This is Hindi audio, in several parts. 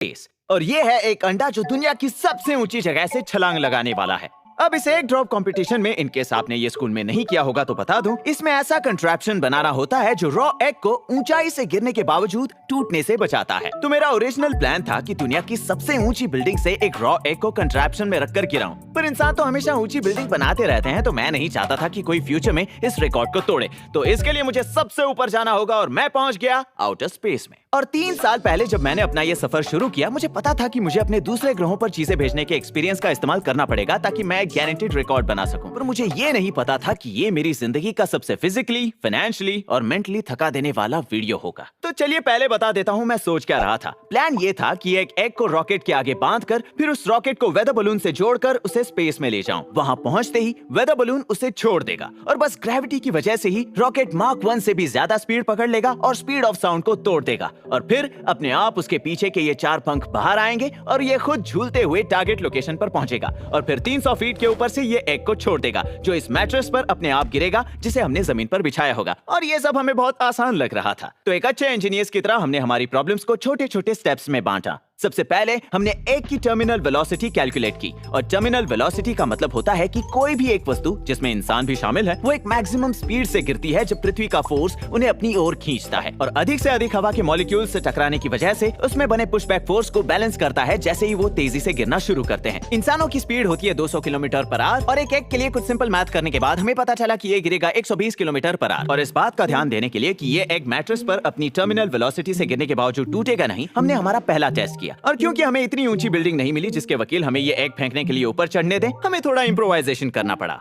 स्पेस। और ये है एक अंडा जो दुनिया की सबसे ऊंची जगह से छलांग लगाने वाला है। अब इसे एक ड्रॉप कंपटीशन में, इनकेस आपने ये स्कूल में नहीं किया होगा तो बता दूं, इसमें ऐसा कंट्रैप्शन बनाना होता है जो रॉ एग को ऊंचाई से गिरने के बावजूद टूटने से बचाता है। तो मेरा ओरिजिनल प्लान था कि दुनिया की सबसे ऊंची बिल्डिंग से एक रॉ एग को कंट्रैप्शन में रखकर गिराऊं, पर इंसान तो हमेशा ऊंची बिल्डिंग बनाते रहते हैं, तो मैं नहीं चाहता था कि कोई फ्यूचर में इस रिकॉर्ड को तोड़े। तो इसके लिए मुझे सबसे ऊपर जाना होगा और मैं पहुंच गया आउटर स्पेस में। और 3 साल पहले जब मैंने अपना ये सफर शुरू किया, मुझे पता था कि मुझे अपने दूसरे ग्रहों पर चीजें भेजने के एक्सपीरियंस का इस्तेमाल करना पड़ेगा ताकि मैं एक गारंटीड रिकॉर्ड बना सकूं। पर मुझे ये नहीं पता था कि ये मेरी जिंदगी का सबसे फिजिकली, फाइनेंशियली और मेंटली थका देने वाला वीडियो होगा। तो चलिए पहले बता देता हूँ मैं सोच क्या रहा था। प्लान ये था कि एक एग को रॉकेट के आगे बांधकर फिर उस रॉकेट को वेदर बलून से जोड़कर उसे स्पेस में ले जाऊं। वहां पहुंचते ही वेदर बलून उसे छोड़ देगा और बस ग्रेविटी की वजह से ही रॉकेट मार्क 1 से भी ज्यादा स्पीड पकड़ लेगा और स्पीड ऑफ साउंड को तोड़ देगा। और फिर अपने आप उसके पीछे के ये 4 पंख बाहर आएंगे और ये खुद झूलते हुए टारगेट लोकेशन पर पहुंचेगा और फिर 300 फीट के ऊपर से ये एग को छोड़ देगा जो इस मैट्रेस पर अपने आप गिरेगा जिसे हमने जमीन पर बिछाया होगा। और ये सब हमें बहुत आसान लग रहा था। तो एक अच्छे इंजीनियर्स की तरह हमने हमारी प्रॉब्लम्स को छोटे छोटे स्टेप्स में बांटा। सबसे पहले हमने एग की टर्मिनल वेलोसिटी कैलकुलेट की। और टर्मिनल वेलोसिटी का मतलब होता है कि कोई भी एक वस्तु, जिसमें इंसान भी शामिल है, वो एक मैक्सिमम स्पीड से गिरती है जब पृथ्वी का फोर्स उन्हें अपनी ओर खींचता है और अधिक से अधिक हवा के मॉलिक्यूल से टकराने की वजह से उसमें बने पुशबैक फोर्स को बैलेंस करता है जैसे ही वो तेजी से गिरना शुरू करते हैं। इंसानों की स्पीड होती है 200 किलोमीटर पर आवर और एक एग के लिए कुछ सिंपल मैथ करने के बाद हमें पता चला कि ये गिरेगा 120 किलोमीटर पर आवर। और इस बात का ध्यान देने के लिए कि ये एग मैट्रेस पर अपनी टर्मिनल वेलोसिटी से गिरने के बावजूद टूटेगा नहीं, हमने हमारा पहला टेस्ट किया। और क्योंकि हमें इतनी ऊंची बिल्डिंग नहीं मिली जिसके वकील हमें ये एग फेंकने के लिए ऊपर चढ़ने दें, हमें थोड़ा इम्प्रोवाइजेशन करना पड़ा।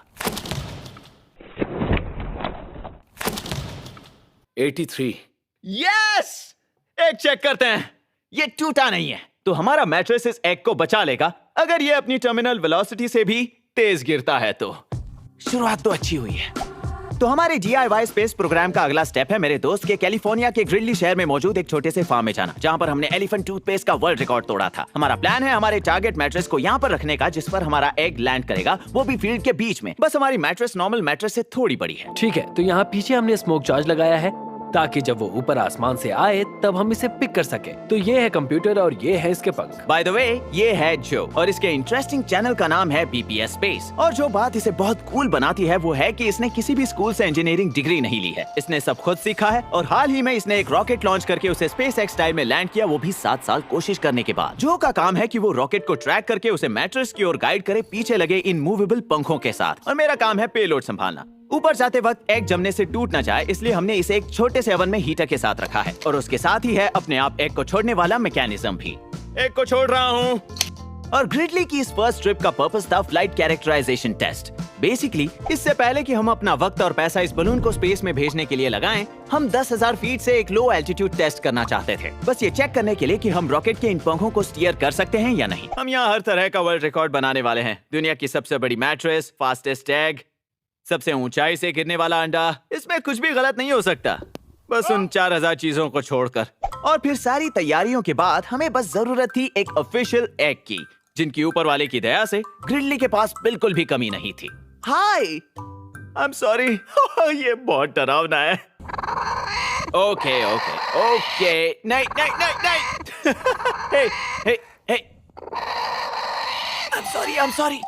83। यस! एग चेक करते हैं। ये टूटा नहीं है, तो हमारा मैट्रेस इस एग को बचा लेगा अगर ये अपनी टर्मिनल वेलोसिटी से भी तेज गिरता है तो। शुरुआत तो अच्छी हुई है। तो हमारे DIY स्पेस प्रोग्राम का अगला स्टेप है मेरे दोस्त के कैलिफोर्निया के ग्रिडली शहर में मौजूद एक छोटे से फार्म में जाना, जहां पर हमने एलिफेंट टूथपेस्ट का वर्ल्ड रिकॉर्ड तोड़ा था। हमारा प्लान है हमारे टारगेट मैट्रेस को यहां पर रखने का जिस पर हमारा एग लैंड करेगा, वो भी फील्ड के बीच में। बस हमारी मैट्रेस नॉर्मल मैट्रेस से थोड़ी बड़ी है। ठीक है, तो यहाँ पीछे हमने स्मोक चार्ज लगाया है ताकि जब वो ऊपर आसमान से आए तब हम इसे पिक कर सके। तो ये है कंप्यूटर और ये है इसके पंख। बाय द वे, ये है जो, और इसके इंटरेस्टिंग चैनल का नाम है BPS स्पेस। और जो बात इसे बहुत कूल बनाती है वो है कि इसने किसी भी स्कूल से इंजीनियरिंग डिग्री नहीं ली है। इसने सब खुद सीखा है और हाल ही में इसने एक रॉकेट लॉन्च करके उसे SpaceX स्टाइल में लैंड किया, वो भी 7 साल कोशिश करने के बाद। जो का काम है कि वो रॉकेट को ट्रैक करके उसे मैट्रेस की ओर गाइड करे पीछे लगे इन मूवेबल पंखों के साथ, और मेरा काम है पेलोड संभालना। ऊपर जाते वक्त एग जमने से टूट न जाए इसलिए हमने इसे एक छोटे से ओवन में हीटर के साथ रखा है और उसके साथ ही है अपने आप एग को छोड़ने वाला मैकेनिज्म भी। एग को छोड़ रहा हूँ। और ग्रिडली की इस फर्स्ट ट्रिप का पर्पस था फ्लाइट कैरेक्टराइजेशन टेस्ट। बेसिकली इससे पहले कि हम अपना वक्त और पैसा इस बलून को स्पेस में भेजने के लिए लगाएं, हम 10,000 फीट से एक लो एल्टीट्यूड टेस्ट करना चाहते थे, बस ये चेक करने के लिए कि हम रॉकेट के इन पंखों को स्टीयर कर सकते हैं या नहीं। हम यहाँ हर तरह का वर्ल्ड रिकॉर्ड बनाने वाले हैं। दुनिया की सबसे बड़ी मैट्रेस, फास्टेस्ट एग, सबसे ऊंचाई से गिरने वाला अंडा, इसमें कुछ भी गलत नहीं हो सकता, बस उन 4000 चीजों को छोड़कर। और फिर सारी तैयारियों के बाद हमें बस जरूरत थी एक ऑफिशियल एग की, जिनकी ऊपर वाले की दया से ग्रिडली के पास बिल्कुल भी कमी नहीं थी। हाय, आई एम सॉरी। ये बहुत डरावना है। ओके ओके ओके, नहीं नहीं नहीं नहीं। हे हे हे, आई एम सॉरी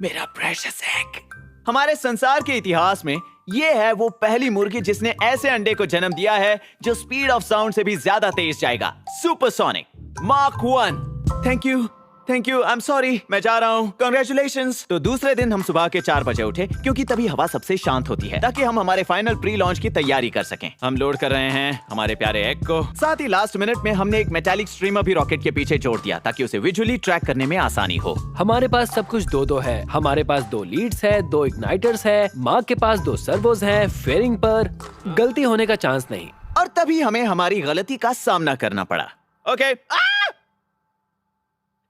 मेरा प्रेशियस एग। हमारे संसार के इतिहास में ये है वो पहली मुर्गी जिसने ऐसे अंडे को जन्म दिया है जो स्पीड ऑफ साउंड से भी ज्यादा तेज जाएगा, supersonic mark 1। Thank you, I am sorry, मैं जा रहा हूँ, कांग्रेचुलेशंस। तो दूसरे दिन हम सुबह के 4 बजे उठे क्योंकि तभी हवा सबसे शांत होती है, ताकि हम हमारे फाइनल प्री लॉन्च की तैयारी कर सकें। हम लोड कर रहे हैं हमारे प्यारे एग को। साथ ही लास्ट मिनट में हमने एक मेटालिक स्ट्रीमर भी रॉकेट के पीछे जोड़ दिया ताकि उसे विजुअली ट्रैक करने में आसानी हो। हमारे पास सब कुछ 2-2 है। हमारे पास 2 लीड्स है, 2 इग्नाइटर्स है, मार्क के पास 2 सर्वोस हैं, फेयरिंग पर गलती होने का चांस नहीं। और तभी हमें हमारी गलती का सामना करना पड़ा। ओके,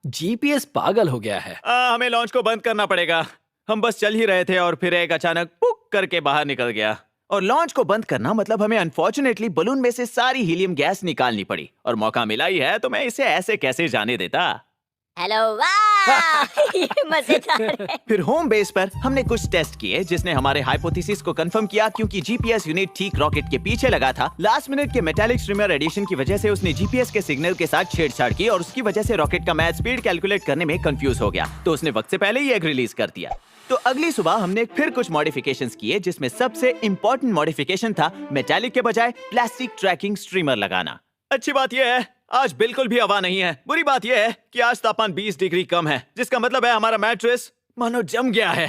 GPS पागल हो गया है। हमें लॉन्च को बंद करना पड़ेगा। हम बस चल ही रहे थे और फिर एक अचानक पुक करके बाहर निकल गया। और लॉन्च को बंद करना मतलब हमें अनफॉर्चुनेटली बलून में से सारी हीलियम गैस निकालनी पड़ी। और मौका मिला ही है तो मैं इसे ऐसे कैसे जाने देता। हेलो ये मजेदार है। फिर होम बेस पर हमने कुछ टेस्ट किए जिसने हमारे हाइपोथेसिस को कंफर्म किया, क्योंकि जीपीएस यूनिट ठीक रॉकेट के पीछे लगा था। लास्ट मिनट के मेटालिक स्ट्रीमर एडिशन की वजह से उसने जीपीएस के सिग्नल के साथ छेड़छाड़ की और उसकी वजह से रॉकेट का मैच स्पीड कैलकुलेट करने में कंफ्यूज हो गया, तो उसने वक्त से पहले ही एग रिलीज कर दिया। तो अगली सुबह हमने फिर कुछ मॉडिफिकेशंस किए, जिसमें सबसे इंपॉर्टेंट मॉडिफिकेशन था मेटालिक के बजाय प्लास्टिक ट्रैकिंग स्ट्रीमर लगाना। अच्छी बात यह है आज बिल्कुल भी हवा नहीं है। बुरी बात यह है कि आज तापमान 20 डिग्री कम है, जिसका मतलब है हमारा मैट्रेस मानो जम गया है।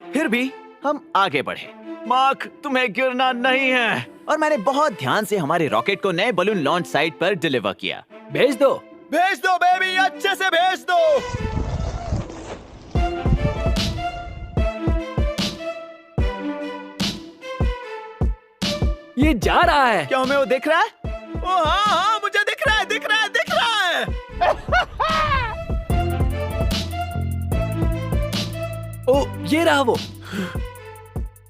फिर भी हम आगे बढ़े। मार्क, तुम्हें गिरना नहीं है। और मैंने बहुत ध्यान से हमारे रॉकेट को नए बलून लॉन्च साइट पर डिलीवर किया। भेज दो। भेज दो बेबी, अच्छे से भेज दो। ये जा रहा है। क्या हमें वो दिख रहा है? ओ हाँ, मुझे दिख रहा है, दिख रहा है, दिख रहा है। ओ, ये रहा वो।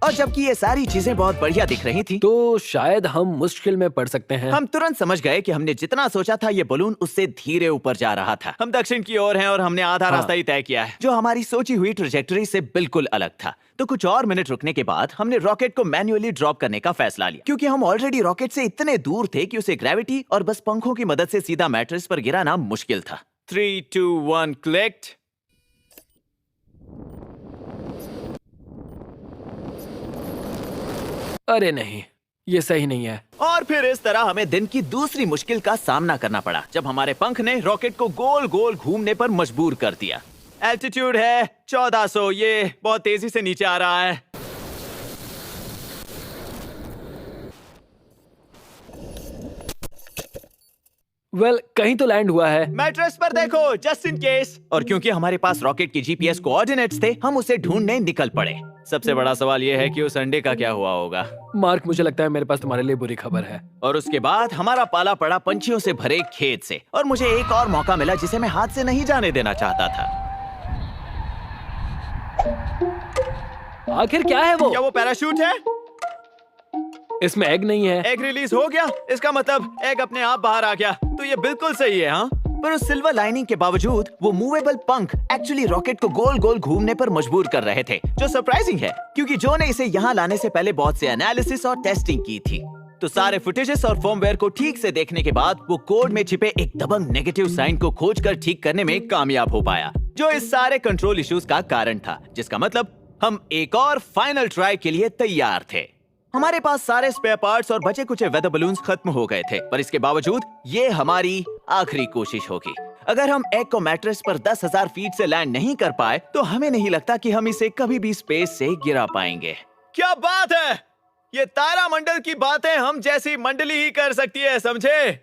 और जबकि ये सारी चीजें बहुत बढ़िया दिख रही थी, तो शायद हम मुश्किल में पड़ सकते हैं। हम तुरंत समझ गए कि हमने जितना सोचा था ये बलून उससे धीरे ऊपर जा रहा था। हम दक्षिण की ओर हैं और हमने आधा रास्ता ही तय किया है, जो हमारी सोची हुई ट्रैजेक्टरी से बिल्कुल अलग था। तो कुछ और मिनट रुकने के बाद हमने रॉकेट को मैन्युअली ड्रॉप करने का फैसला लिया, क्योंकि हम ऑलरेडी रॉकेट से इतने दूर थे कि उसे ग्रेविटी और बस पंखों की मदद से सीधा मैट्रेस पर गिराना मुश्किल था। 3, 2, 1 क्लिक्ड। अरे नहीं, ये सही नहीं है। और फिर इस तरह हमें दिन की दूसरी मुश्किल का सामना करना पड़ा, जब हमारे पंख ने रॉकेट को गोल गोल घूमने पर मजबूर कर दिया। एल्टीट्यूड है 1400, ये बहुत तेजी से नीचे आ रहा है। कहीं तो लैंड हुआ है। मैट्रेस पर देखो, जस्ट इन केस। और क्योंकि हमारे पास रॉकेट की जीपीएस कोऑर्डिनेट्स थे, हम उसे ढूंढने निकल पड़े। सबसे बड़ा सवाल यह है कि उस अंडे का क्या हुआ होगा। मार्क, मुझे लगता है मेरे पास तुम्हारे लिए बुरी खबर है। और उसके बाद हमारा पाला पड़ा पंछियों से भरे खेत से, और मुझे एक और मौका मिला जिसे मैं हाथ से नहीं जाने देना चाहता था। आखिर क्या है वो? क्या वो पैराशूट है? इसमें एग नहीं है। एग रिलीज हो गया, इसका मतलब एग अपने आप बाहर आ गया। तो ये बिल्कुल सही है। हाँ, पर उस सिल्वर लाइनिंग के बावजूद वो मूवेबल पंख एक्चुअली रॉकेट को गोल गोल घूमने पर मजबूर कर रहे थे, जो सरप्राइजिंग है, क्योंकि जो ने इसे यहाँ लाने से पहले बहुत से एनालिसिस और टेस्टिंग की थी। तो सारे फुटेजेस और फर्मवेयर को ठीक से देखने के बाद वो कोड में छिपे एक दबंग नेगेटिव साइन को खोजकर ठीक करने में कामयाब हो पाया, जो इस सारे कंट्रोल इश्यूज का कारण था। जिसका मतलब हम एक और फाइनल ट्राई के लिए तैयार थे। हमारे पास सारे स्पेयर पार्ट्स और बचे कुछ वेदर बलून्स खत्म हो गए थे, पर इसके बावजूद ये हमारी आखिरी कोशिश होगी। अगर हम एग को मैट्रेस पर 10,000 फीट से लैंड नहीं कर पाए, तो हमें नहीं लगता कि हम इसे कभी भी स्पेस से गिरा पाएंगे। क्या बात है! ये तारामंडल की बातें हम जैसी मंडली ही कर सकती है, समझे?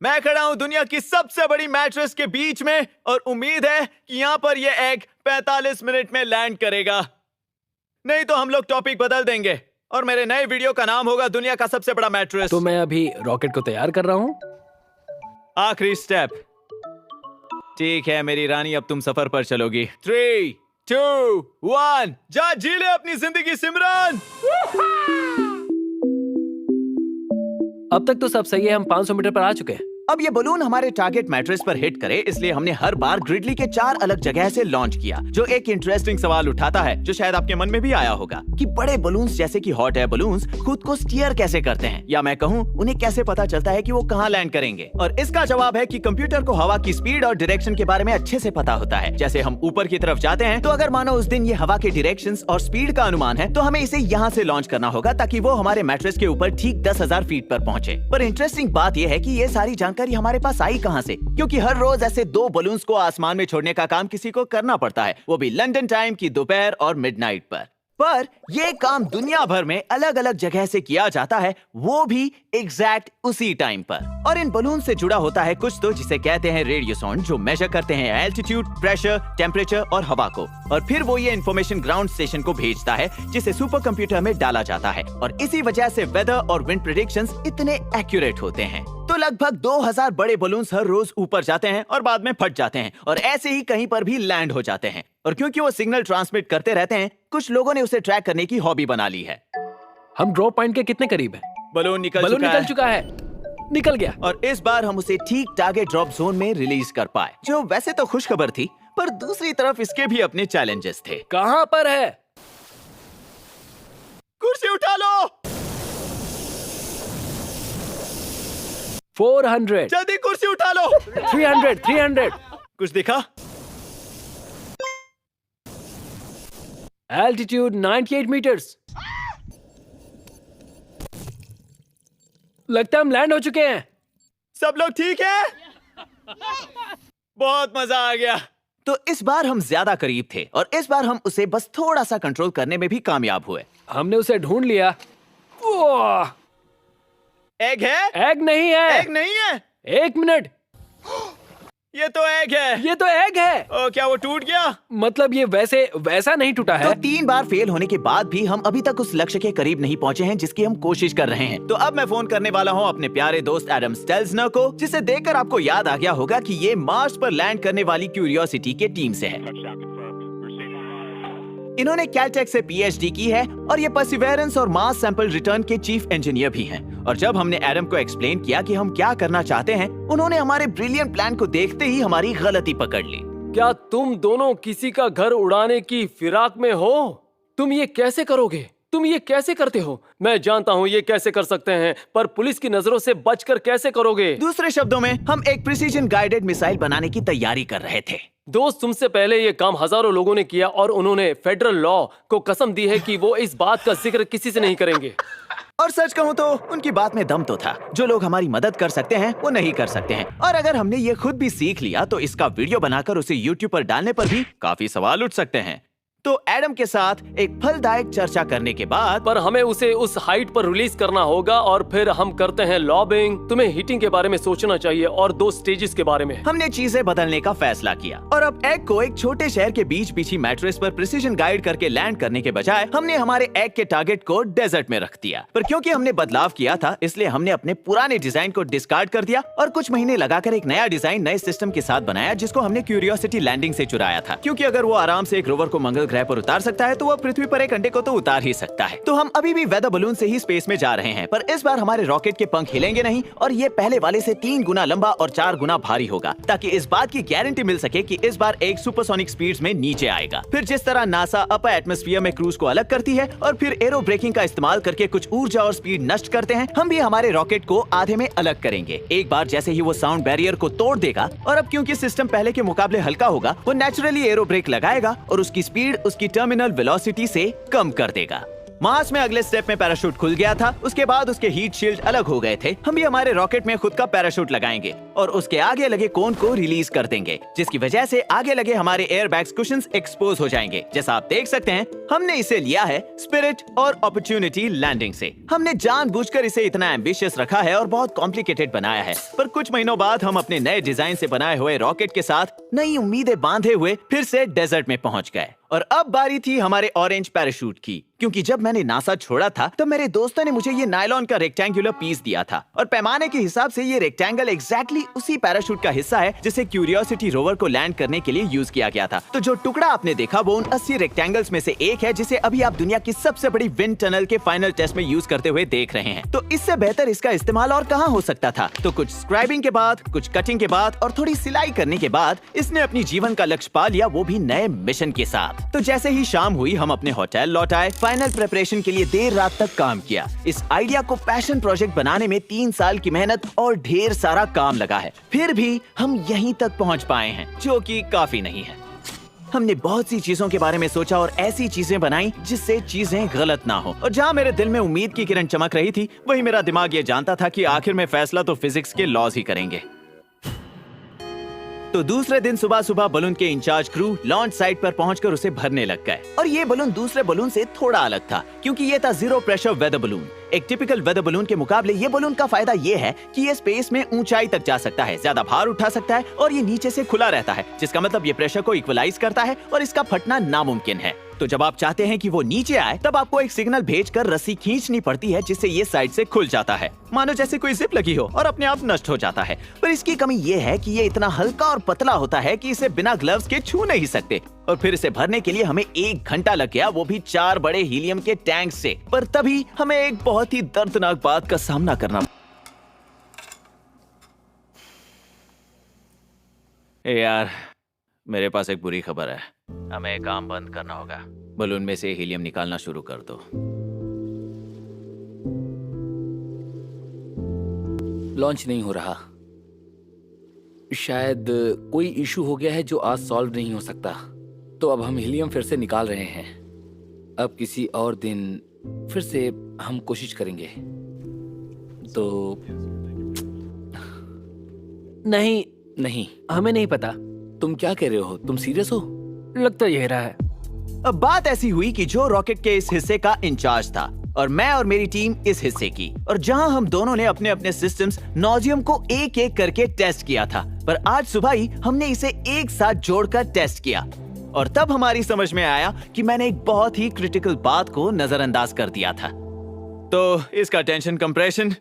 मैं खड़ा हूँ दुनिया की सबसे बड़ी मैट्रेस के बीच में, और उम्मीद है कि यहाँ पर ये एग 45 मिनट में लैंड करेगा। नहीं तो हम लोग टॉपिक बदल देंगे और मेरे नए वीडियो का नाम होगा दुनिया का सबसे बड़ा मैट्रेस। तो मैं अभी रॉकेट को तैयार कर रहा हूँ। आखिरी स्टेप। ठीक है मेरी रानी, अब तुम सफर पर चलोगी। 3, 2, 1 जा जी ले अपनी जिंदगी सिमरन। अब तक तो सब सही है, हम 500 मीटर पर आ चुके हैं। अब ये बलून हमारे टारगेट मैट्रेस पर हिट करे, इसलिए हमने हर बार ग्रिडली के 4 अलग जगह से लॉन्च किया, जो एक इंटरेस्टिंग सवाल उठाता है, जो शायद आपके मन में भी आया होगा कि बड़े बलून्स जैसे कि हॉट एयर बलून्स खुद को स्टीयर कैसे करते हैं, या मैं कहूँ उन्हें कैसे पता चलता है कि वो कहाँ लैंड करेंगे। और इसका जवाब है कि कंप्यूटर को हवा की स्पीड और डायरेक्शन के बारे में अच्छे से पता होता है। जैसे हम ऊपर की तरफ जाते हैं, तो अगर मानो उस दिन ये हवा के डायरेक्शंस और स्पीड का अनुमान है, तो हमें इसे यहाँ से लॉन्च करना होगा ताकि वो हमारे मैट्रेस के ऊपर ठीक 10,000 फीट पर पहुंचे। पर इंटरेस्टिंग बात यह है कि ये सारी जानकारी हमारे पास आई कहां से, क्योंकि हर रोज ऐसे 2 बलून्स को आसमान में छोड़ने का काम किसी को करना पड़ता है, वो भी लंदन टाइम की दोपहर और मिडनाइट पर ये काम दुनिया भर में अलग अलग जगह से किया जाता है, वो भी एग्जैक्ट उसी टाइम पर। और इन बलून से जुड़ा होता है कुछ तो जिसे कहते हैं रेडियो साउंड, जो मेजर करते हैं एल्टीट्यूड, प्रेशर, टेम्परेचर और हवा को। और फिर वो ये इन्फॉर्मेशन ग्राउंड स्टेशन को भेजता है, जिसे सुपर कंप्यूटर में डाला जाता है। और इसी वजह से वेदर और विंड प्रेडिक्शंस इतने एक्यूरेट होते हैं। तो लगभग 2000 बड़े बलून्स हर रोज ऊपर जाते हैं और बाद में फट जाते हैं, और ऐसे ही कहीं पर भी लैंड हो जाते हैं। और क्योंकि वो सिग्नल ट्रांसमिट करते रहते हैं, कुछ लोगों ने उसे ट्रैक करने की हॉबी बना ली है। हम ड्रॉप पॉइंट के कितने करीब हैं? बलून निकल चुका है। निकल गया। और इस बार हम उसे ठीक टारगेट ड्रॉप जोन में रिलीज कर पाए, जो वैसे तो खुशखबर थी, पर दूसरी तरफ इसके भी अपने चैलेंजेस थे। कहाँ पर है? कुर्सी उठा लो। 400, जल्दी कुर्सी उठा लो। 300, 300। कुछ दिखा? Altitude 98 meters. लगता है हम लैंड हो चुके हैं। सब लोग ठीक है? बहुत मजा आ गया। तो इस बार हम ज्यादा करीब थे और इस बार हम उसे बस थोड़ा सा कंट्रोल करने में भी कामयाब हुए। हमने उसे ढूंढ लिया। ओह, एग है? एग नहीं है। एग नहीं है? 1 मिनट, ये तो एग है। ये तो एग है। ओ, क्या वो टूट गया? मतलब ये वैसा नहीं टूटा तो है। 3 बार फेल होने के बाद भी हम अभी तक उस लक्ष्य के करीब नहीं पहुंचे हैं जिसकी हम कोशिश कर रहे हैं। तो अब मैं फोन करने वाला हूं अपने प्यारे दोस्त एडम स्टेल्जनर को, जिसे देखकर आपको याद आ गया होगा कि ये मार्स पर लैंड करने वाली क्यूरियोसिटी के टीम से है। इन्होंने कैलटेक से पीएचडी की है और ये परसिवेरेंस और मास सैंपल रिटर्न के चीफ इंजीनियर भी हैं। और जब हमने एडम को एक्सप्लेन किया कि हम क्या करना चाहते हैं, उन्होंने हमारे ब्रिलियंट प्लान को देखते ही हमारी गलती पकड़ ली। क्या तुम दोनों किसी का घर उड़ाने की फिराक में हो? तुम ये कैसे करोगे? तुम ये कैसे करते हो? मैं जानता हूँ ये कैसे कर सकते हैं, पर पुलिस की नजरों से बचकर कैसे करोगे? दूसरे शब्दों में, हम एक प्रिसीजन गाइडेड मिसाइल बनाने की तैयारी कर रहे थे। दोस्त, तुमसे पहले ये काम हजारों लोगों ने किया और उन्होंने फेडरल लॉ को कसम दी है कि वो इस बात का जिक्र किसी से नहीं करेंगे। और सच कहूँ तो उनकी बात में दम तो था। जो लोग हमारी मदद कर सकते हैं वो नहीं कर सकते हैं, और अगर हमने ये खुद भी सीख लिया तो इसका वीडियो बनाकर उसे यूट्यूब पर डालने पर भी काफी सवाल उठ सकते हैं। तो एडम के साथ एक फलदायक चर्चा करने के बाद, पर हमें उसे उस हाइट पर रिलीज करना होगा और फिर हम करते हैं लॉबिंग। तुम्हें हीटिंग के बारे में सोचना चाहिए और 2 स्टेजेस के बारे में। हमने चीजें बदलने का फैसला किया और अब एग को एक छोटे शहर के बीच बिछी मैट्रेस पर प्रिसीजन गाइड करके लैंड करने के बजाय हमने हमारे एग के टारगेट को डेजर्ट में रख दिया। पर क्योंकि हमने बदलाव किया था, इसलिए हमने अपने पुराने डिजाइन को डिस्कार्ड कर दिया और कुछ महीने लगाकर एक नया डिजाइन नए सिस्टम के साथ बनाया, जिसको हमने क्यूरियोसिटी लैंडिंग से चुराया था। क्योंकि अगर वो आराम से एक रोवर को मंगल ग्रह पर उतार सकता है तो वो पृथ्वी पर एक अंडे को तो उतार ही सकता है। तो हम अभी भी वेदर बलून से ही स्पेस में जा रहे हैं, पर इस बार हमारे रॉकेट के पंख हिलेंगे नहीं और ये पहले वाले से 3 गुना लंबा और 4 गुना भारी होगा, ताकि इस बात की गारंटी मिल सके कि इस बार एक सुपरसोनिक स्पीड्स में नीचे आएगा। फिर जिस तरह नासा अपर एटमॉस्फेयर में क्रूज को अलग करती है और फिर एरो ब्रेकिंग का इस्तेमाल करके कुछ ऊर्जा और स्पीड नष्ट करते हैं, हम भी हमारे रॉकेट को आधे में अलग करेंगे। एक बार जैसे ही वो साउंड बैरियर को तोड़ देगा, और अब क्योंकि सिस्टम पहले के मुकाबले हल्का होगा, वो नेचुरली एरो ब्रेक लगाएगा और उसकी स्पीड उसकी टर्मिनल वेलोसिटी से कम कर देगा। मार्स में अगले स्टेप में पैराशूट खुल गया था। उसके बाद उसके हीट शील्ड अलग हो गए थे। हम भी हमारे रॉकेट में खुद का पैराशूट लगाएंगे और उसके आगे लगे कोन को रिलीज कर देंगे, जिसकी वजह से आगे लगे हमारे एयर बैग्स कुशन्स एक्सपोज हो जाएंगे। जैसा आप देख सकते हैं, हमने इसे लिया है स्पिरिट और अपॉर्चुनिटी लैंडिंग से। हमने जानबूझकर इसे इतना एम्बिशियस रखा है और बहुत कॉम्प्लिकेटेड बनाया है। पर कुछ महीनों बाद हम अपने नए डिजाइन से बनाए हुए रॉकेट के साथ नई उम्मीदें बांधे हुए फिर से डेजर्ट में पहुंच गए। और अब बारी थी हमारे ऑरेंज पैराशूट की, क्योंकि जब मैंने नासा छोड़ा था तब मेरे दोस्तों ने मुझे ये नायलॉन का रेक्टेंगुलर पीस दिया था, और पैमाने के हिसाब से ये रेक्टेंगल एग्जैक्टली उसी पैराशूट का हिस्सा है जिसे क्यूरियोसिटी रोवर को लैंड करने के लिए यूज किया गया था। तो जो टुकड़ा आपने देखा वो उन 80 रेक्टेंगल्स में से एक है, जिसे अभी आप दुनिया की सबसे बड़ी विंड टनल के फाइनल टेस्ट में यूज करते हुए देख रहे हैं। तो इससे बेहतर इसका इस्तेमाल और कहाँ हो सकता था। तो कुछ स्क्राइबिंग के बाद, कुछ कटिंग के बाद और थोड़ी सिलाई करने के बाद इसने अपनी जीवन का लक्ष्य पा लिया, वो भी नए मिशन के साथ। तो जैसे ही शाम हुई, हम अपने होटल लौट आए। फाइनल प्रिपरेशन के लिए देर रात तक काम किया। इस आइडिया को पैशन प्रोजेक्ट बनाने में 3 साल की मेहनत और ढेर सारा काम लगा है। फिर भी हम यहीं तक पहुंच पाए हैं, जो कि काफी नहीं है। हमने बहुत सी चीजों के बारे में सोचा और ऐसी चीजें बनाई जिससे चीजें गलत ना हो। और जहां मेरे दिल में उम्मीद की किरण चमक रही थी, वहीं मेरा दिमाग ये जानता था कि आखिर में फैसला तो फिजिक्स के लॉज ही करेंगे। तो दूसरे दिन सुबह सुबह बलून के इंचार्ज क्रू लॉन्च साइट पर पहुंचकर उसे भरने लग गए। और ये बलून दूसरे बलून से थोड़ा अलग था, क्योंकि ये था जीरो प्रेशर वेदर बलून। एक टिपिकल वेदर बलून के मुकाबले ये बलून का फायदा ये है कि ये स्पेस में ऊंचाई तक जा सकता है, ज्यादा भार उठा सकता है और ये नीचे से खुला रहता है, जिसका मतलब ये प्रेशर को इक्वलाइज करता है और इसका फटना नामुमकिन है। तो जब आप चाहते हैं कि वो नीचे आए, तब आपको एक सिग्नल भेजकर रस्सी खींचनी पड़ती है, जिससे ये साइड से खुल जाता है, मानो जैसे कोई जिप लगी हो, और अपने आप नष्ट हो जाता है। पर इसकी कमी ये है कि ये इतना हल्का और पतला होता है कि इसे बिना ग्लव्स के छू नहीं सकते। और फिर इसे भरने के लिए हमें 1 घंटा लग गया, वो भी 4 बड़े हीलियम के टैंक से। पर तभी हमें एक बहुत ही दर्दनाक बात का सामना करना। यार, मेरे पास एक बुरी खबर है। हमें काम बंद करना होगा। बलून में से हीलियम निकालना शुरू कर दो। लॉन्च नहीं हो रहा। शायद कोई इशू हो गया है जो आज सॉल्व नहीं हो सकता। तो अब हम हीलियम फिर से निकाल रहे हैं। अब किसी और दिन फिर से हम कोशिश करेंगे। तो नहीं, नहीं, हमें नहीं पता। तुम क्या कह रहे हो? तुम सीरियस हो? लगता यही रहा है। अब बात ऐसी हुई कि जो रॉकेट के इस हिस्से का इंचार्ज था और मैं और मेरी टीम इस हिस्से की, और जहां हम दोनों ने अपने अपने सिस्टम्स नॉजियम को एक एक करके टेस्ट किया था, पर आज सुबह ही हमने इसे एक साथ जोड़कर टेस्ट किया और तब हमारी समझ में आया कि मैंने एक बहुत ही क्रिटिकल बात को नजरअंदाज कर दिया था। तो इसका टेंशन कंप्रेशन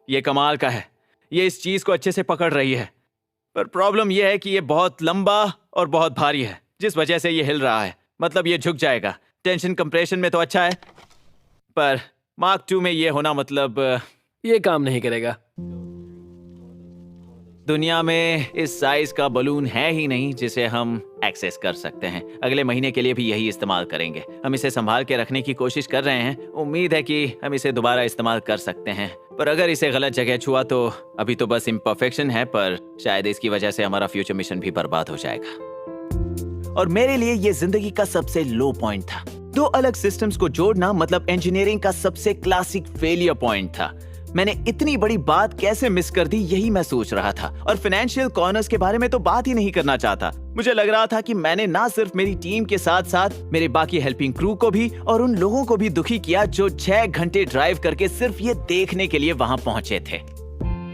ये कमाल का है। ये इस चीज को अच्छे से पकड़ रही है, पर प्रॉब्लम यह है कि ये बहुत लंबा और बहुत भारी है, जिस वजह से ये हिल रहा है। मतलब ये झुक जाएगा। टेंशन कंप्रेशन में तो अच्छा है, पर मार्क 2 में ये होना मतलब ये काम नहीं करेगा। दुनिया में इस साइज का बलून है ही नहीं जिसे हम एक्सेस कर सकते हैं। अगले महीने के लिए भी यही इस्तेमाल करेंगे। हम इसे संभाल के रखने की कोशिश कर रहे हैं। उम्मीद है कि हम इसे दोबारा इस्तेमाल कर सकते हैं, पर अगर इसे गलत जगह छुआ तो अभी तो बस इम्परफेक्शन है, पर शायद इसकी वजह से हमारा फ्यूचर मिशन भी बर्बाद हो जाएगा। और मेरे लिए ये जिंदगी का सबसे लो पॉइंट था। दो अलग सिस्टम्स को जोड़ना मतलब इंजीनियरिंग का सबसे क्लासिक फेलियर पॉइंट था। मैंने इतनी बड़ी बात कैसे मिस कर दी, यही मैं सोच रहा था। और फाइनेंशियल कॉर्नर्स के बारे में तो बात ही नहीं करना चाहता। मुझे लग रहा था कि मैंने ना सिर्फ मेरी टीम के साथ साथ मेरे बाकी हेल्पिंग क्रू को भी और उन लोगों को भी दुखी किया जो 6 घंटे ड्राइव करके सिर्फ ये देखने के लिए वहां पहुंचे थे।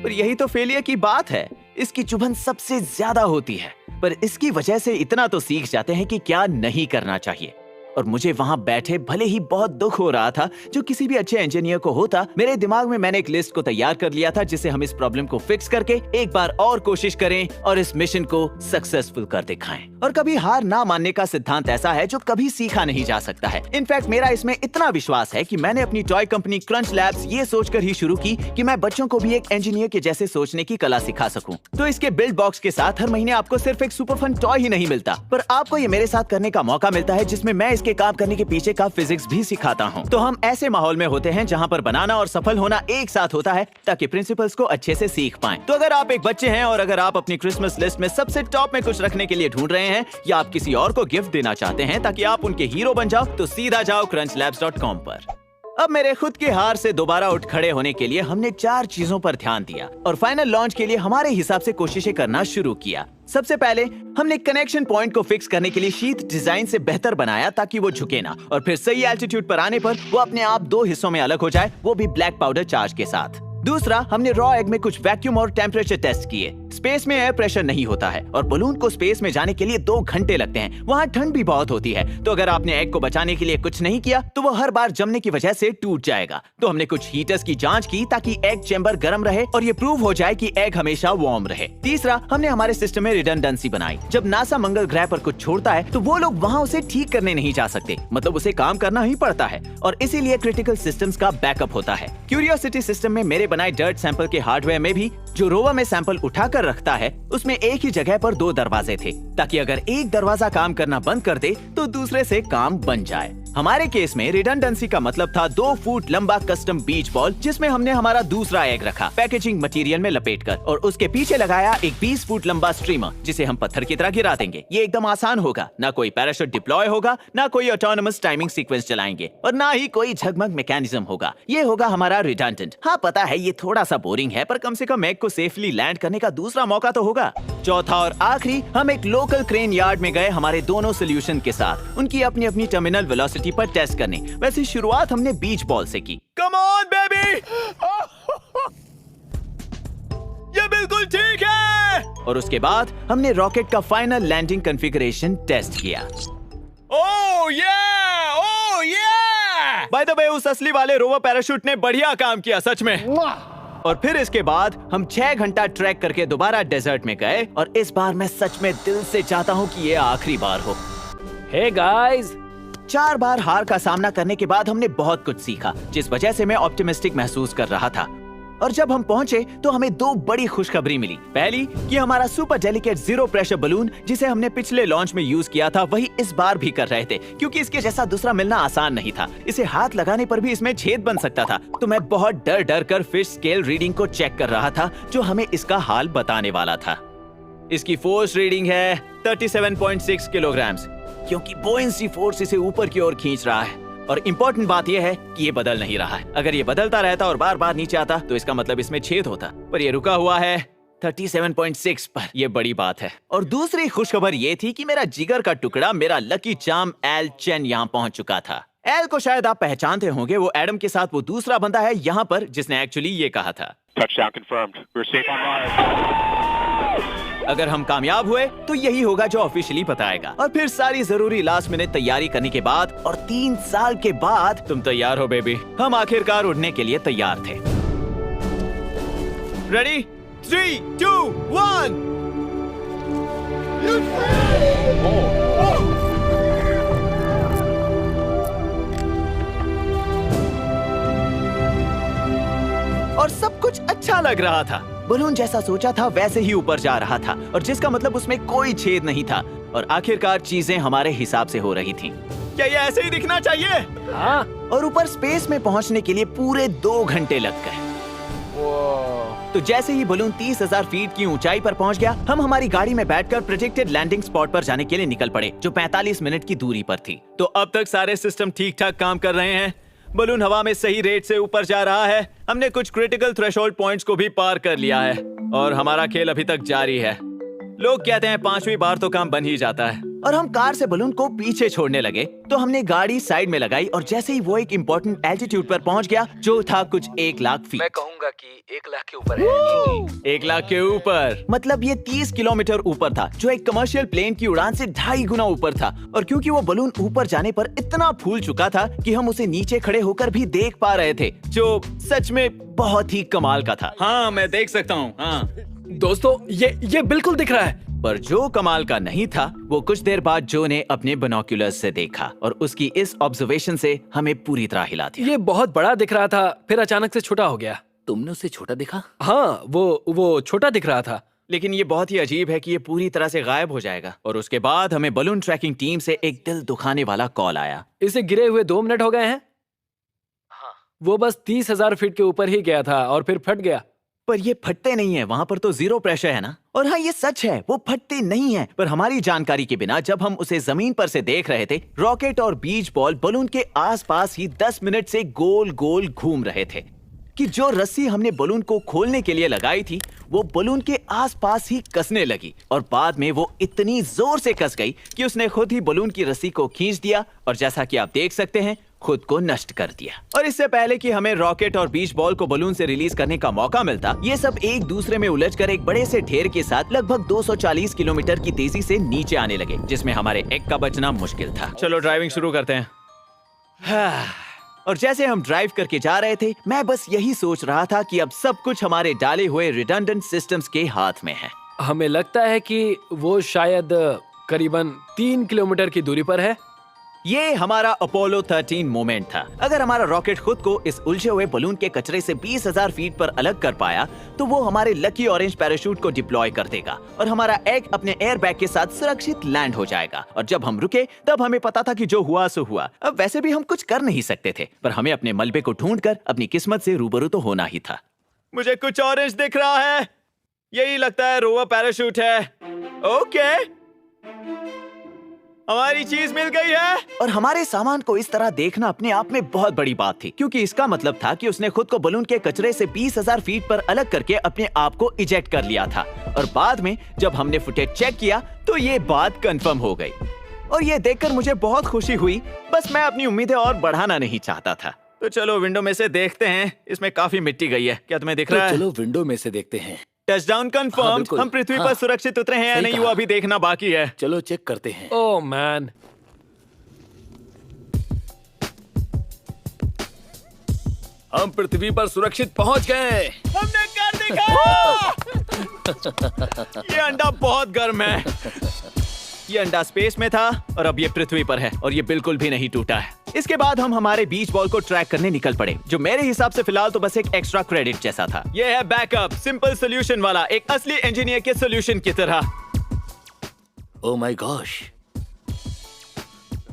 पर यही तो फेलियर की बात है। इसकी चुभन सबसे ज्यादा होती है, पर इसकी वजह से इतना तो सीख जाते हैं कि क्या नहीं करना चाहिए। और मुझे वहां बैठे भले ही बहुत दुख हो रहा था, जो किसी भी अच्छे इंजीनियर को होता। मेरे दिमाग में मैंने एक लिस्ट को तैयार कर लिया था जिसे हम इस प्रॉब्लम को फिक्स करके एक बार और कोशिश करें और इस मिशन को सक्सेसफुल कर दिखाएं। और कभी हार ना मानने का सिद्धांत ऐसा है जो कभी सीखा नहीं जा सकता है। इनफैक्ट मेरा इसमें इतना विश्वास है कि मैंने अपनी टॉय कंपनी क्रंच लैब्स ये सोचकर ही शुरू की कि मैं बच्चों को भी एक इंजीनियर के जैसे सोचने की कला सिखा सकूं। तो इसके बिल्ड बॉक्स के साथ हर महीने आपको सिर्फ एक सुपर फन टॉय ही नहीं मिलता, पर आपको ये मेरे साथ करने का मौका मिलता है जिसमें मैं इसके काम करने के पीछे का फिजिक्स भी सिखाता हूँ। तो हम ऐसे माहौल में होते हैं जहाँ पर बनाना और सफल होना एक साथ होता है, ताकि प्रिंसिपल्स को अच्छे से सीख पाएं। तो अगर आप एक बच्चे हैं और अगर आप अपनी क्रिसमस लिस्ट में सबसे टॉप में कुछ रखने के लिए ढूंढ रहे हैं या आप किसी और को गिफ्ट देना चाहते हैं ताकि आप उनके हीरो बन जाओ, तो सीधा जाओ crunchlabs.com पर। अब मेरे खुद की हार से दोबारा उठ खड़े होने के लिए हमने 4 चीजों पर ध्यान दिया और फाइनल लॉन्च के लिए हमारे हिसाब से कोशिशें करना शुरू किया। सबसे पहले हमने कनेक्शन पॉइंट को फिक्स करने के लिए शीट डिजाइन से बेहतर बनाया ताकि वो झुके ना, और फिर सही एल्टीट्यूड पर आने पर वो अपने आप 2 हिस्सों में अलग हो जाए, वो भी ब्लैक पाउडर चार्ज के साथ। दूसरा, हमने रॉ एग में कुछ वैक्यूम और टेम्परेचर टेस्ट किए। स्पेस में एयर प्रेशर नहीं होता है और बलून को स्पेस में जाने के लिए 2 घंटे लगते हैं। वहाँ ठंड भी बहुत होती है, तो अगर आपने एग को बचाने के लिए कुछ नहीं किया तो वो हर बार जमने की वजह से टूट जाएगा। तो हमने कुछ हीटर्स की जांच की ताकि एग चेंबर गर्म रहे और ये प्रूव हो जाए कि एग हमेशा वार्म रहे। तीसरा, हमने हमारे सिस्टम में रिडंडेंसी बनाई। जब नासा मंगल ग्रह पर कुछ छोड़ता है तो वो लोग वहाँ उसे ठीक करने नहीं जा सकते, मतलब उसे काम करना ही पड़ता है, और इसीलिए क्रिटिकल सिस्टम्स का बैकअप होता है। क्यूरियोसिटी सिस्टम में मेरे बनाए डर्ट सैंपल के हार्डवेयर में भी जो रोवर में सैंपल उठाकर रखता है, उसमें एक ही जगह पर 2 दरवाजे थे ताकि अगर एक दरवाजा काम करना बंद कर दे तो दूसरे से काम बन जाए। हमारे केस में रिडंडेंसी का मतलब था 2 फुट लंबा कस्टम बीच बॉल जिसमें हमने हमारा दूसरा एग रखा पैकेजिंग मटेरियल में लपेटकर, और उसके पीछे लगाया एक 20 फुट लंबा स्ट्रीमर जिसे हम पत्थर की तरह गिरा देंगे। ये एकदम आसान होगा, ना कोई पैराशूट डिप्लॉय होगा, ना कोई ऑटोनोमस टाइमिंग सीक्वेंस चलाएंगे और ना ही कोई झगमग मैकेनिज्म होगा। ये होगा हमारा रिडंडेंट। हाँ पता है ये थोड़ा सा बोरिंग है, पर कम से कम एग को सेफली लैंड करने का दूसरा मौका तो होगा। चौथा और आखिरी, हम एक लोकल क्रेन यार्ड में गए हमारे दोनों सोल्यूशन के साथ, उनकी अपनी अपनी टर्मिनल वेलोसिटी पर टेस्ट करने। वैसे शुरुआत हमने बीच बॉल से की। कम ऑन बेबी, ये बिल्कुल ठीक है। और उसके बाद हमने रॉकेट का फाइनल लैंडिंग कॉन्फ़िगरेशन टेस्ट किया। ओह ये बाय द वे उस असली वाले रोवर पैराशूट ने बढ़िया काम किया सच में। और फिर इसके बाद हम 6 घंटा ट्रैक करके दोबारा डेजर्ट में गए, और इस बार मैं सच में दिल से चाहता हूँ कि ये आखिरी बार हो। हे गाइस, 4 बार हार का सामना करने के बाद हमने बहुत कुछ सीखा, जिस वजह से मैं ऑप्टिमिस्टिक महसूस कर रहा था। और जब हम पहुंचे तो हमें दो बड़ी खुशखबरी मिली। पहली कि हमारा super delicate zero pressure balloon जिसे हमने पिछले लॉन्च में यूज किया था वही इस बार भी कर रहे थे, क्योंकि इसके जैसा दूसरा मिलना आसान नहीं था। इसे हाथ लगाने पर भी इसमें छेद बन सकता था। तो मैं बहुत डर डर कर फिश स्केल रीडिंग को चेक कर रहा था जो हमें इसका हाल बताने वाला था। इसकी फोर्स रीडिंग है 37.6 किलोग्राम्स, क्योंकि बोयेंसी फोर्स इसे ऊपर की ओर खींच रहा है। और इम्पोर्टेंट बात यह है कि ये बदल नहीं रहा है। अगर ये बदलता रहता और बार बार नीचे आता तो इसका मतलब इसमें छेद होता, पर ये रुका हुआ है 37.6 पर। ये बड़ी बात है। और दूसरी खुशखबर ये थी कि मेरा जिगर का टुकड़ा, मेरा लकी चार्म एल चेन यहाँ पहुंच चुका था। एल को शायद आप पहचानते होंगे, वो एडम के साथ वो दूसरा बंदा है यहाँ पर जिसने एक्चुअली ये कहा था, Touchdown confirmed. We're safe on Mars. अगर हम कामयाब हुए तो यही होगा जो ऑफिशियली बताएगा। और फिर सारी जरूरी लास्ट मिनट तैयारी करने के बाद और 3 साल के बाद तुम तैयार हो बेबी। हम आखिरकार उड़ने के लिए तैयार थे। रेडी 3, 2, 1। और सब कुछ अच्छा लग रहा था। बलून जैसा सोचा था वैसे ही ऊपर जा रहा था, और जिसका मतलब उसमें कोई छेद नहीं था। और आखिरकार चीजें हमारे हिसाब से हो रही थीं। क्या ये ऐसे ही दिखना चाहिए? हाँ। और ऊपर स्पेस में पहुंचने के लिए पूरे 2 घंटे लग गए। तो जैसे ही बलून 30,000 फीट की ऊंचाई पर पहुंच गया, हम हमारी गाड़ी में बैठकर प्रोजेक्टेड लैंडिंग स्पॉट पर जाने के लिए निकल पड़े, जो 45 मिनट की दूरी पर थी। तो अब तक सारे सिस्टम ठीक ठाक काम कर रहे हैं। बलून हवा में सही रेट से ऊपर जा रहा है। हमने कुछ क्रिटिकल थ्रेशोल्ड पॉइंट्स को भी पार कर लिया है और हमारा खेल अभी तक जारी है। लोग कहते हैं 5वीं बार तो काम बन ही जाता है। और हम कार से बलून को पीछे छोड़ने लगे तो हमने गाड़ी साइड में लगाई, और जैसे ही वो एक इम्पोर्टेंट एल्टीट्यूड पर पहुंच गया जो था कुछ 1 लाख फीट। मैं कहूंगा कि 1 लाख के ऊपर है। 1 लाख के ऊपर मतलब ये 30 किलोमीटर ऊपर था, जो एक कमर्शियल प्लेन की उड़ान से 2.5 गुना ऊपर था। और क्योंकि वो बलून ऊपर जाने पर इतना फूल चुका था कि हम उसे नीचे खड़े होकर भी देख पा रहे थे, जो सच में बहुत ही कमाल का था। हाँ, मैं देख सकता हूँ। हाँ दोस्तों, ये बिल्कुल दिख रहा है। पर जो कमाल का नहीं था वो कुछ देर बाद जो ने अपने बिनोक्यूलर्स से देखा, और उसकी इस ऑब्जर्वेशन से हमें पूरी तरह हिला दिया। ये बहुत बड़ा दिख रहा था, फिर अचानक से छोटा हो गया। तुमने उसे छोटा देखा? हाँ, वो छोटा दिख रहा था। लेकिन ये बहुत ही अजीब है कि ये पूरी तरह से गायब हो जाएगा। और उसके बाद हमें बलून ट्रैकिंग टीम से एक दिल दुखाने वाला कॉल आया। इसे गिरे हुए 2 मिनट हो गए हैं। हाँ। वो बस 30,000 फीट के ऊपर ही गया था और फिर फट गया। पर ये फटते नहीं है, वहां पर तो जीरो प्रेशर है ना। और हाँ, ये सच है, वो फटते नहीं है। पर हमारी जानकारी के बिना जब हम उसे जमीन पर से देख रहे थे, रॉकेट और बीच बॉल बलून के आसपास ही 10 मिनट से गोल गोल घूम रहे थे, कि जो रस्सी हमने बलून को खोलने के लिए लगाई थी वो बलून के आसपास ही कसने लगी। और बाद में वो इतनी जोर से कस गई कि उसने खुद ही बलून की रस्सी को खींच दिया, और जैसा कि आप देख सकते हैं खुद को नष्ट कर दिया। और इससे पहले कि हमें रॉकेट और बीच बॉल को बलून से रिलीज करने का मौका मिलता, ये सब एक दूसरे में उलझकर एक बड़े से ढेर के साथ लगभग 240 किलोमीटर की तेजी से नीचे आने लगे, जिसमें हमारे एक का बचना मुश्किल था। चलो ड्राइविंग शुरू करते हैं। और जैसे हम ड्राइव करके जा रहे थे, मैं बस यही सोच रहा था कि अब सब कुछ हमारे डाले हुए रिडंडेंट सिस्टम्स के हाथ में है। हमें लगता है कि वो शायद करीबन 3 किलोमीटर की दूरी पर है। ये हमारा अपोलो 13 मोमेंट था। अगर हमारा रॉकेट खुद को इस उलझे हुए बलून के कचरे से 20,000 फीट पर अलग कर पाया तो वो हमारे लकी ऑरेंज पैराशूट को डिप्लॉय कर देगा, और हमारा एग अपने एयर बैग के साथ सुरक्षित लैंड हो जाएगा। और जब हम रुके तब हमें पता था कि जो हुआ सो हुआ। अब वैसे भी हम कुछ कर नहीं सकते थे, पर हमें अपने मलबे को ढूंढकर अपनी किस्मत से रूबरू तो होना ही था। मुझे कुछ ऑरेंज दिख रहा है, यही लगता है रोवर पैराशूट है। ओके, हमारी चीज मिल गई है। और हमारे सामान को इस तरह देखना अपने आप में बहुत बड़ी बात थी, क्योंकि इसका मतलब था कि उसने खुद को बलून के कचरे से 20,000 फीट पर अलग करके अपने आप को इजेक्ट कर लिया था। और बाद में जब हमने फुटेज चेक किया तो ये बात कंफर्म हो गई, और ये देखकर मुझे बहुत खुशी हुई। बस मैं अपनी उम्मीदें और बढ़ाना नहीं चाहता था। तो चलो विंडो में से देखते हैं, इसमें काफी मिट्टी गई है। क्या तुम्हें दिख रहा है? चलो विंडो में से देखते हैं। Touchdown confirm. बिल्कुल। हम पृथ्वी पर हाँ। सुरक्षित उतरे हैं या सही नहीं, वो कहा। अभी देखना बाकी है। चलो चेक करते हैं। ओह मैन, हम पृथ्वी पर सुरक्षित पहुंच गए। हमने कर दिखाया। ये अंडा बहुत गर्म है। ये अंडा स्पेस में था और अब ये पृथ्वी पर है, और ये बिल्कुल भी नहीं टूटा है। इसके बाद हम हमारे बीच बॉल को ट्रैक करने निकल पड़े, जो मेरे हिसाब से फिलहाल तो बस एक एक्स्ट्रा क्रेडिट जैसा था। ये है बैकअप, सिंपल सोल्यूशन वाला, एक असली इंजीनियर के सोल्यूशन की तरह। ओह माय गॉश,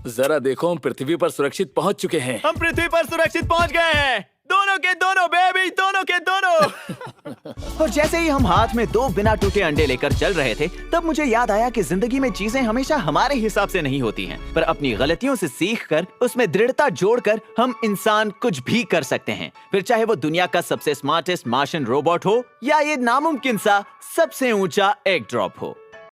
जरा देखो, हम पृथ्वी पर सुरक्षित पहुंच चुके हैं। हम पृथ्वी पर सुरक्षित पहुंच गए हैं, दोनों के दोनों बेबी, दोनों के दोनों। और जैसे ही हम हाथ में 2 बिना टूटे अंडे लेकर चल रहे थे, तब मुझे याद आया कि जिंदगी में चीजें हमेशा हमारे हिसाब से नहीं होती हैं, पर अपनी गलतियों से सीखकर उसमें दृढ़ता जोड़कर हम इंसान कुछ भी कर सकते हैं। फिर चाहे वो दुनिया का सबसे स्मार्टेस्ट मार्शियन रोबोट हो या ये नामुमकिन सा सबसे ऊंचा एग ड्रॉप हो।